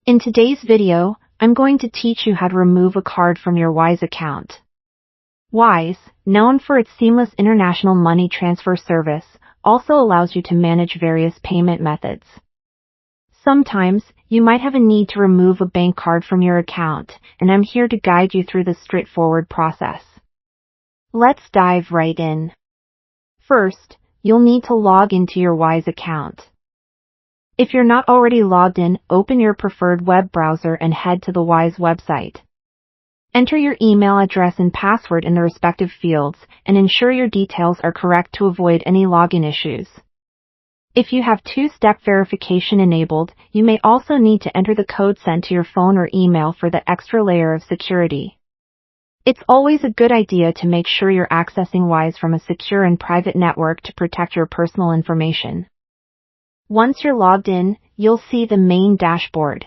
In today's video, I'm going to teach you how to remove a card from your Wise account. Wise, known for its seamless international money transfer service, also allows you to manage various payment methods. Sometimes, you might have a need to remove a bank card from your account, and I'm here to guide you through this straightforward process. Let's dive right in. First, you'll need to log into your Wise account. If you're not already logged in, open your preferred web browser and head to the Wise website. Enter your email address and password in the respective fields, and ensure your details are correct to avoid any login issues. If you have two-step verification enabled, you may also need to enter the code sent to your phone or email for the extra layer of security. It's always a good idea to make sure you're accessing Wise from a secure and private network to protect your personal information. Once you're logged in, you'll see the main dashboard.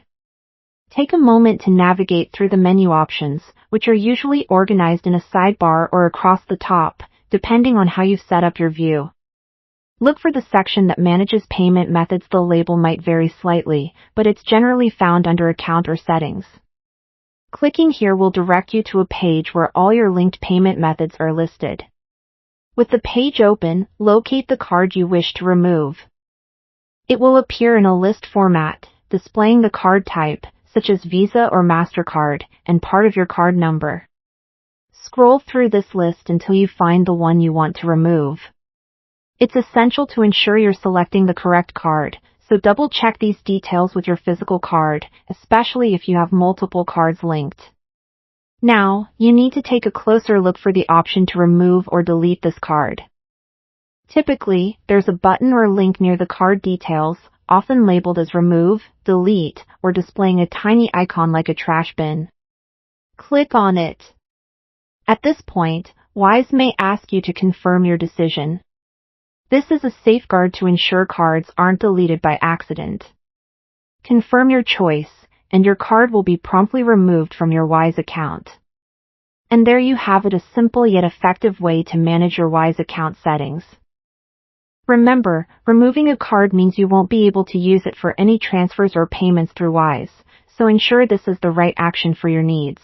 Take a moment to navigate through the menu options, which are usually organized in a sidebar or across the top, depending on how you've set up your view. Look for the section that manages payment methods. The label might vary slightly, but it's generally found under Account or Settings. Clicking here will direct you to a page where all your linked payment methods are listed. With the page open, locate the card you wish to remove. It will appear in a list format, displaying the card type, such as Visa or MasterCard, and part of your card number. Scroll through this list until you find the one you want to remove. It's essential to ensure you're selecting the correct card, so double-check these details with your physical card, especially if you have multiple cards linked. Now, you need to take a closer look for the option to remove or delete this card. Typically, there's a button or link near the card details, often labeled as Remove, Delete, or displaying a tiny icon like a trash bin. Click on it. At this point, Wise may ask you to confirm your decision. This is a safeguard to ensure cards aren't deleted by accident. Confirm your choice, and your card will be promptly removed from your Wise account. And there you have it, a simple yet effective way to manage your Wise account settings. Remember, removing a card means you won't be able to use it for any transfers or payments through Wise, so ensure this is the right action for your needs.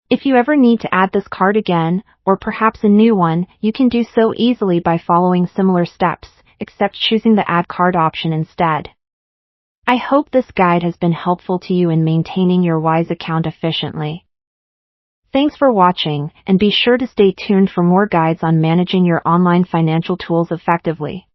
If you ever need to add this card again, or perhaps a new one, you can do so easily by following similar steps, except choosing the Add Card option instead. I hope this guide has been helpful to you in maintaining your Wise account efficiently. Thanks for watching, and be sure to stay tuned for more guides on managing your online financial tools effectively.